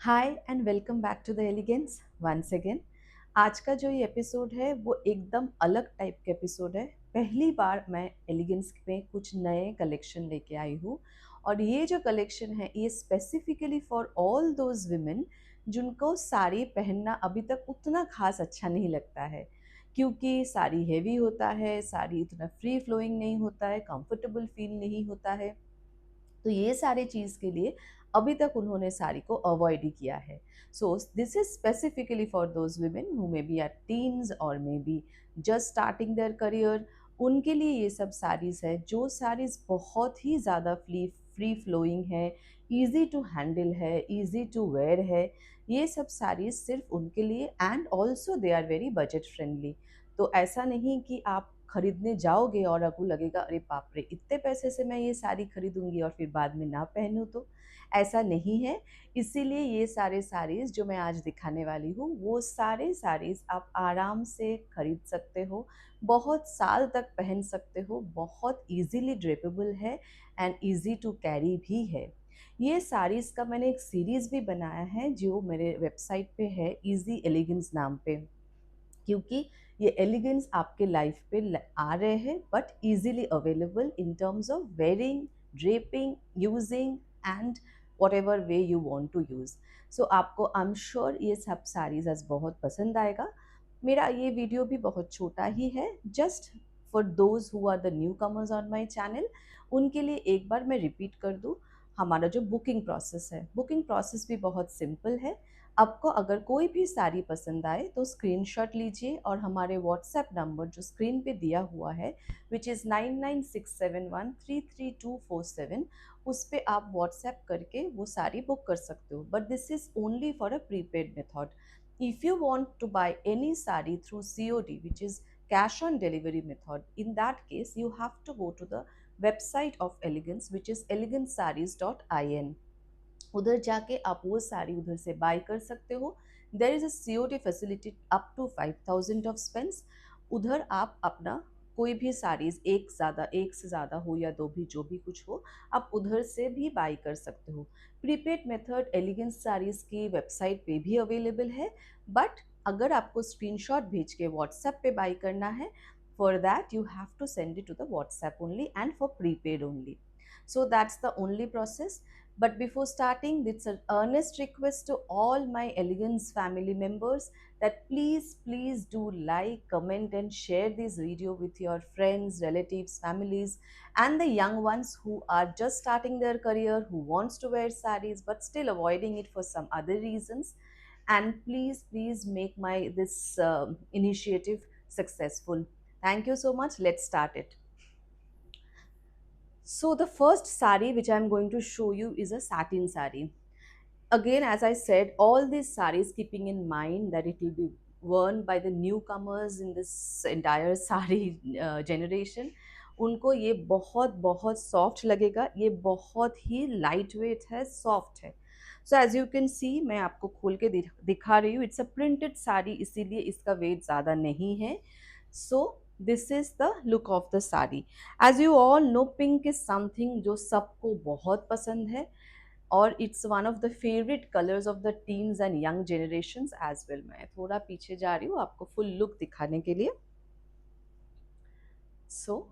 Hi and welcome back to the elegance once again. आज का जो ये एपिसोड है वो एकदम अलग टाइप का एपिसोड है। पहली बार मैं एलिगेंस में कुछ नए कलेक्शन लेके आई हूँ और ये जो कलेक्शन है ये specifically for all those women जिनको साड़ी पहनना अभी तक उतना खास अच्छा नहीं लगता है, क्योंकि साड़ी हेवी होता है, साड़ी इतना फ्री फ्लोइंग नहीं होता है, कंफर्टेबल फील नहीं होता है। तो ये सारे चीज़ के लिए अभी तक उन्होंने साड़ी को अवॉइड ही किया है। So this is specifically for those women who may be are teens और may be just starting their career. उनके लिए ये सब साड़ीज़ है, जो साड़ीज़ बहुत ही ज़्यादा फ्री फ्लोइंग है, ईजी टू हैंडल है, ईजी टू वेयर है। ये सब साड़ीज़ सिर्फ उनके लिए and also they are very budget friendly. तो ऐसा नहीं कि आप खरीदने जाओगे और आपको लगेगा अरे बाप रे, इतने पैसे से मैं ये साड़ी खरीदूंगी और फिर बाद में ना पहनूं, तो ऐसा नहीं है। इसीलिए ये सारे साड़ीज़ जो मैं आज दिखाने वाली हूँ वो सारे साड़ीज़ आप आराम से खरीद सकते हो, बहुत साल तक पहन सकते हो, बहुत इजीली ड्रेपेबल है एंड इजी टू कैरी भी है। ये साड़ीज़ का मैंने एक सीरीज़ भी बनाया है जो मेरे वेबसाइट पे है, इजी एलिगेंस नाम पे। क्योंकि ये एलिगेंस आपके लाइफ पे आ रहे हैं but easily available in terms of wearing, draping, using and whatever way you want to use. So आपको आई एम श्योर ये सब साड़ीज आज बहुत पसंद आएगा। मेरा ये वीडियो भी बहुत छोटा ही है, just for those who are the newcomers on my channel. उनके लिए एक बार मैं रिपीट कर दूँ, हमारा जो बुकिंग प्रोसेस है, बुकिंग प्रोसेस भी बहुत सिंपल है। आपको अगर कोई भी साड़ी पसंद आए तो स्क्रीनशॉट लीजिए और हमारे व्हाट्सएप नंबर जो स्क्रीन पे दिया हुआ है, विच इज़ 9967133247, उस पे आप व्हाट्सएप करके वो साड़ी बुक कर सकते हो। But this is only for a prepaid method. If you want to buy any sari through COD, which is cash on delivery method, in that case you have to go to the website of Elegance, which is elegancesarees.in। उधर जाके आप वो साड़ी उधर से bye कर सकते हो। There is a COD facility up to 5,000 of spends. उधर आप अपना कोई भी साड़ीज, एक से ज़्यादा हो या दो भी, जो भी कुछ हो, आप उधर से भी बाय कर सकते हो। प्रीपेड मेथड एलिगेंस साड़ीज़ की वेबसाइट पे भी अवेलेबल है, बट अगर आपको स्क्रीनशॉट भेज के व्हाट्सएप पे बाय करना है, for that you have to send it to the WhatsApp only and for prepaid only. So that's the only process. But before starting, it's an earnest request to all my Elegance family members that please do like, comment, and share this video with your friends, relatives, families, and the young ones who are just starting their career, who wants to wear sarees but still avoiding it for some other reasons. And please make my this initiative successful. Thank you so much. Let's start it. So the first sari which I'm going to show you is a satin sari. Again, as I said, all these saris keeping in mind that it will be worn by the newcomers in this entire sari generation, उनको ये बहुत बहुत soft लगेगा, ये बहुत ही light weight है, soft है। So as you can see, मैं आपको खोल के दिखा रही हूँ, इट्स अ प्रिंटेड साड़ी, इसीलिए इसका वेट ज़्यादा नहीं है। So this is the look of the sari. As you all know, pink is something जो सबको बहुत पसंद है और it's one of the favourite colours of the teens and young generations as well. मैं थोड़ा पीछे जा रही हूँ आपको फुल लुक दिखाने के लिए। So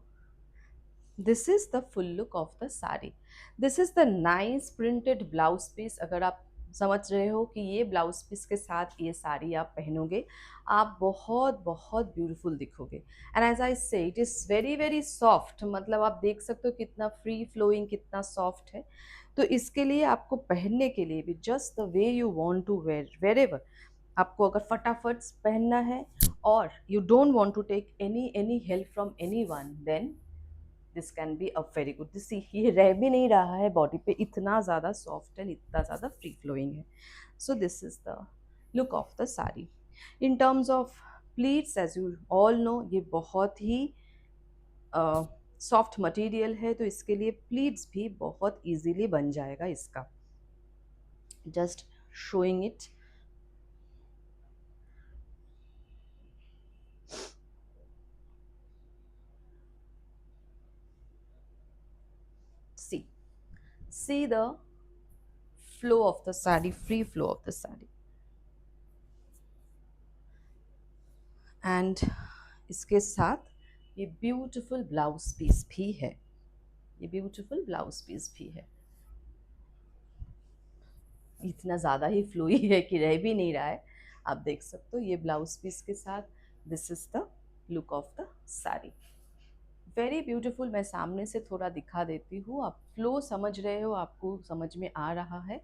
this is the full look of the sari. This is the nice printed blouse piece. अगर आप समझ रहे हो कि ये ब्लाउज पीस के साथ ये साड़ी आप पहनोगे, आप बहुत बहुत ब्यूटीफुल दिखोगे। एंड एज आई से, it is very very soft, मतलब आप देख सकते हो कितना फ्री फ्लोइंग, कितना सॉफ्ट है। तो इसके लिए आपको पहनने के लिए भी just the way you want to wear wherever. आपको अगर फटाफट पहनना है और you don't want to take any help from anyone, then this can be a very good. This, ये रह भी नहीं रहा है बॉडी पे, इतना ज़्यादा सॉफ्ट एंड इतना ज़्यादा फ्री फ्लोइंग है। So this is the look of the sari. In terms of pleats, as you all know, ये बहुत ही सॉफ्ट मटेरियल है, तो इसके लिए प्लीट्स भी बहुत इजीली बन जाएगा इसका। Just showing it. See see the flow of the sari, free flow of the sari. And इसके साथ ये ब्यूटीफुल ब्लाउज पीस भी है, ये ब्यूटीफुल ब्लाउज पीस भी है। इतना ज़्यादा ही फ्लोई है कि रह भी नहीं रहा है, आप देख सकते हो। ये ब्लाउज पीस के साथ this is the look of the sari. Very beautiful. मैं सामने से थोड़ा दिखा देती हूँ, आप फ्लो समझ रहे हो, आपको समझ में आ रहा है।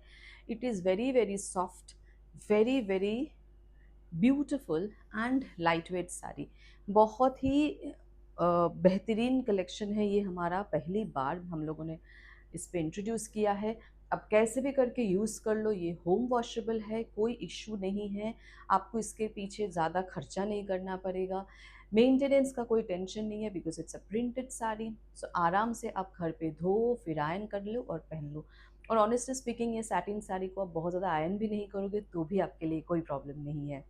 It is very very soft, very very beautiful and light weight sari. बहुत ही बेहतरीन कलेक्शन है ये, हमारा पहली बार हम लोगों ने इस पे इंट्रोड्यूस किया है। अब कैसे भी करके यूज़ कर लो, ये होम वॉशेबल है, कोई इश्यू नहीं है, आपको इसके पीछे ज़्यादा खर्चा नहीं करना पड़ेगा, मेंटेनेंस का कोई टेंशन नहीं है, because it's a printed sari. So आराम से आप घर पे धो फिर आयन कर लो और पहन लो। और ऑनेस्टली स्पीकिंग, ये सैटिन साड़ी को आप बहुत ज़्यादा आयन भी नहीं करोगे तो भी आपके लिए कोई प्रॉब्लम नहीं है।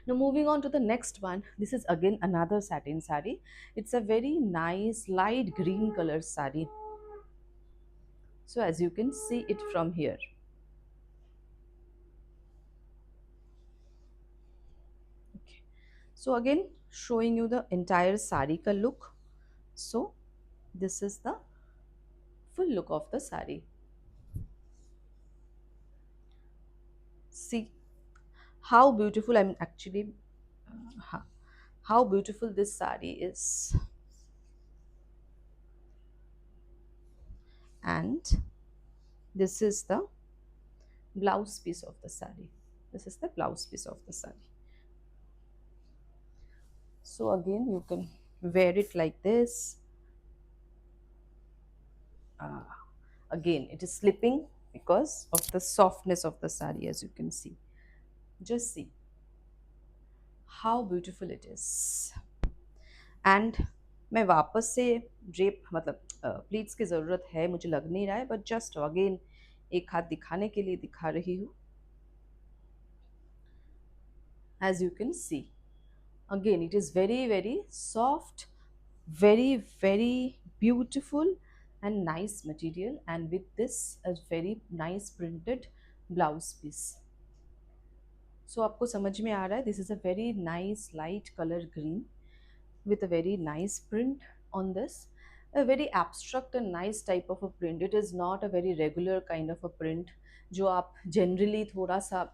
Now moving on to the next one. This is again another satin sari. It's a very nice light green color sari. So as you can see it from here. Okay. So again showing you the entire sari ka look. So this is the full look of the sari. See how beautiful I'm actually how beautiful this sari is. And this is the blouse piece of the sari. This is the blouse piece of the sari. So again you can wear it like this. uh, Again it is slipping because of the softness of the sari, as you can see. Just see how beautiful it is. And मैं वापस से drape मतलब pleats की ज़रूरत है मुझे लग नहीं रहा है, बट जस्ट अगेन एक हाथ दिखाने के लिए दिखा रही हूँ। As you can see again it is very very soft, very very beautiful and nice material, and with this a very nice printed blouse piece. So आपको समझ में आ रहा है, this is a very nice light color green with a very nice print on this, a very abstract and nice type of a print. It is not a very regular kind of a print जो आप generally थोड़ा सा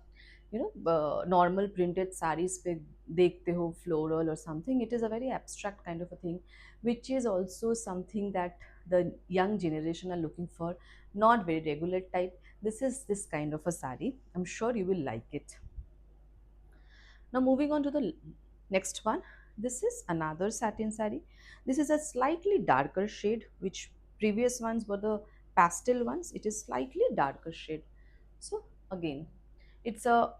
normal printed sarees पे देखते हो, floral or something. It is a very abstract kind of a thing, which is also something that the young generation are looking for, not very regular type. This is this kind of a saree. I'm sure you will like it. Now moving on to the next one. This is another satin saree. This is a slightly darker shade, which previous ones were the pastel ones. It is slightly darker shade. So again, it's a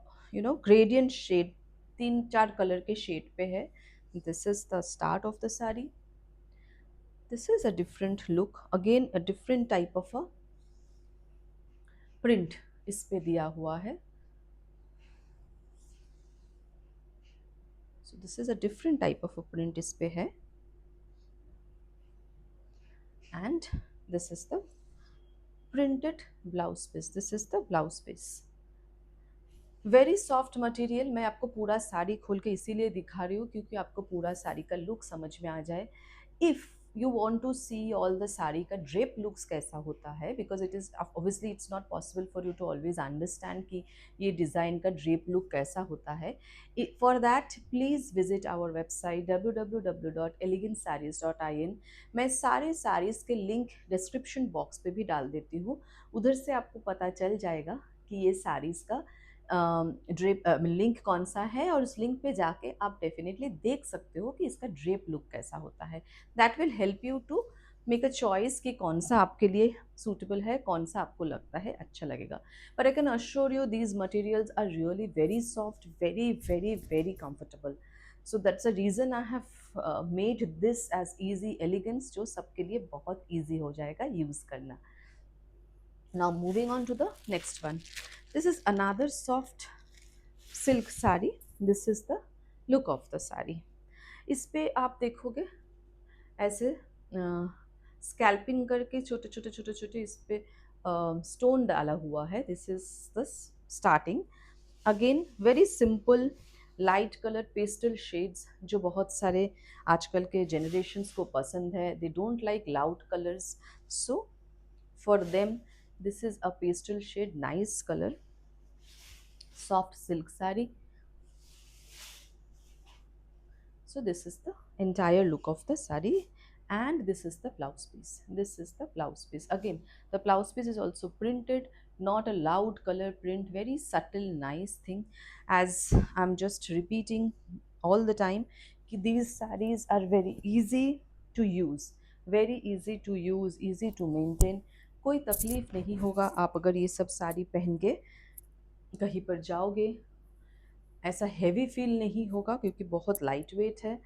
gradient shade. तीन चार colour के shade पे है. This is the start of the saree. This is a different look. Again, a different type of a print इस पे दिया हुआ है. So this is a different type of a print इस पे है. And this is the printed blouse piece. This is the blouse piece. Very soft material. मैं आपको पूरा साड़ी खोल के इसीलिए दिखा रही हूँ क्योंकि आपको पूरा साड़ी का लुक समझ में आ जाए. If you want to see all the sari का ड्रेप लुक्स कैसा होता है, because it is obviously it's not possible for you to always understand कि ये डिज़ाइन का ड्रेप लुक कैसा होता है. For that please visit our website www.elegantsarees.in. मैं सारे साड़ीज़ के लिंक डिस्क्रिप्शन बॉक्स पे भी डाल देती हूँ, उधर से आपको पता चल जाएगा कि ये साड़ीज़ का ड्रेप लिंक कौन सा है, और उस लिंक पे जाके आप डेफिनेटली देख सकते हो कि इसका ड्रेप लुक कैसा होता है. That will help you to make a choice कि कौन सा आपके लिए सूटेबल है, कौन सा आपको लगता है अच्छा लगेगा. पर I can assure you these materials are really very soft, very very very comfortable. So that's a reason I have made this as easy elegance, जो सबके लिए बहुत ईजी हो जाएगा यूज़ करना. Now moving on to the next one. This is another soft silk saree. This is the look of the saree. इस पे आप देखोगे ऐसे स्कैल्पिंग करके छोटे छोटे छोटे छोटे इस पे स्टोन डाला हुआ है. This is the starting. Again very simple light colour pastel shades, जो बहुत सारे आजकल के जनरेशन्स को पसंद है. They don't like loud colours, so for them this is a pastel shade, nice color, soft silk saree. So this is the entire look of the saree, and this is the blouse piece. This is the blouse piece. Again, the blouse piece is also printed, not a loud color print, very subtle, nice thing. As I'm just repeating all the time, these sarees are very easy to use, very easy to use, easy to maintain. कोई तकलीफ नहीं होगा आप अगर ये सब साड़ी पहन के कहीं पर जाओगे. ऐसा हैवी फील नहीं होगा क्योंकि बहुत लाइट वेट है,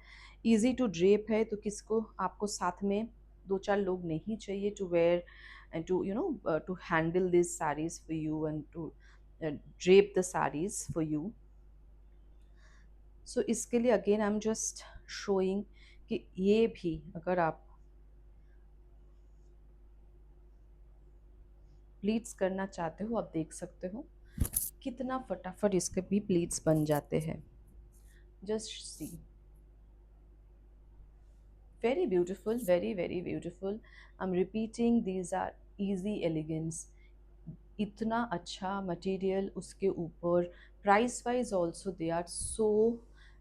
इजी टू ड्रेप है. तो किसको आपको साथ में दो चार लोग नहीं चाहिए to wear and to to handle this saris for you and to drape the saris for you. So इसके लिए again I am just showing कि ये भी अगर आप प्लीट्स करना चाहते हो, आप देख सकते हो कितना फटाफट इसके भी प्लीट्स बन जाते हैं. Just see, very beautiful, very very beautiful. I'm repeating, these are easy elegance. इतना अच्छा मटेरियल, उसके ऊपर price wise also they are so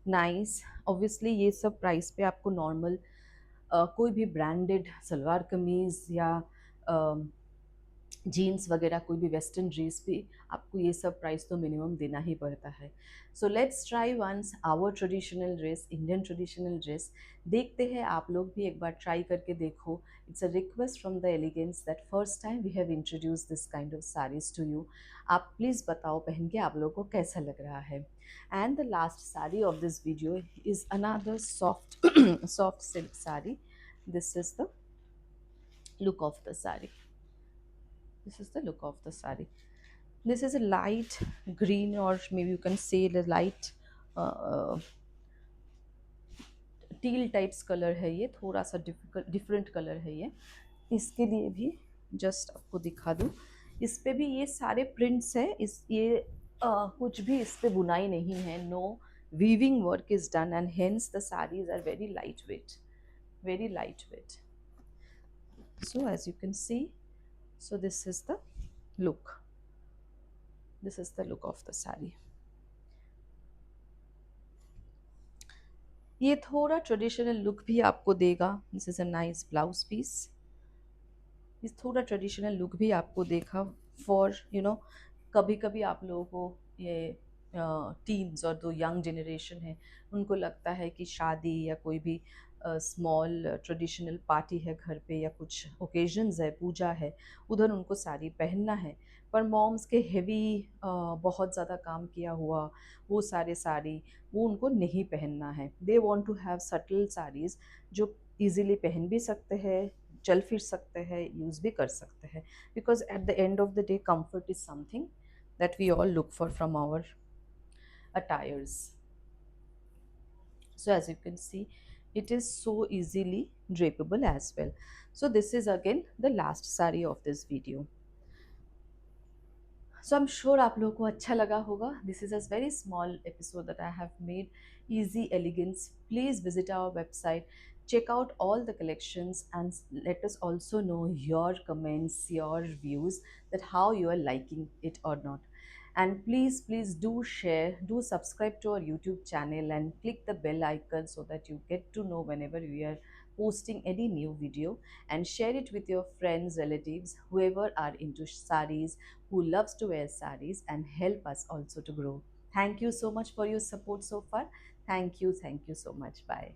nice. Obviously ये सब प्राइस पे आपको नॉर्मल कोई भी ब्रांडेड सलवार कमीज़ या जीन्स वगैरह कोई भी वेस्टर्न ड्रेस भी आपको ये सब प्राइस तो मिनिमम देना ही पड़ता है. So let's try once our traditional dress, Indian traditional dress. देखते हैं, आप लोग भी एक बार ट्राई करके देखो. It's a request from the elegance that first time we have introduce this kind of saris to you. आप प्लीज़ बताओ पहन के आप लोगों को कैसा लग रहा है. And the last sari of this video is another soft soft silk sari. This is the look of the saree. This is the look of the saree. This is a light green, or maybe you can say the light teal types colour है. ये थोड़ा सा different colour है ये. इसके लिए भी just आपको दिखा दूँ, इस पे भी ये सारे प्रिंट्स है. इस ये कुछ भी इस पे बुनाई नहीं है. No weaving work is done and hence the saris are very light weight, very lightweight. So as you can see, so this is the look, this is the look of the saree. ये थोड़ा traditional look भी आपको देगा. This is a nice blouse piece. इस थोड़ा traditional look भी आपको देखा फॉर कभी कभी आप लोगों को ये टीन्स और जो यंग जनरेशन है उनको लगता है कि शादी या कोई भी स्मॉल ट्रेडिशनल पार्टी है घर पे या कुछ ओकेजन्स है, पूजा है, उधर उनको साड़ी पहनना है. पर मॉम्स के हेवी बहुत ज़्यादा काम किया हुआ वो सारे साड़ी वो उनको नहीं पहनना है. They want to have subtle saris जो इजीली पहन भी सकते हैं, चल फिर सकते हैं, यूज़ भी कर सकते हैं. Because at the end of the day comfort is something that we all look for from our attires. So as you can see, it is so easily drapable as well. So this is again the last saree of this video. So I'm sure आप लोगों को अच्छा लगा होगा. This is a very small episode that I have made. Easy elegance. Please visit our website, check out all the collections, and let us also know your comments, your views, that how you are liking it or not. And please do share, do subscribe to our YouTube channel and click the bell icon so that you get to know whenever we are posting any new video, and share it with your friends, relatives, whoever are into sarees, who loves to wear sarees, and help us also to grow. Thank you so much for your support so far. Thank you so much. Bye.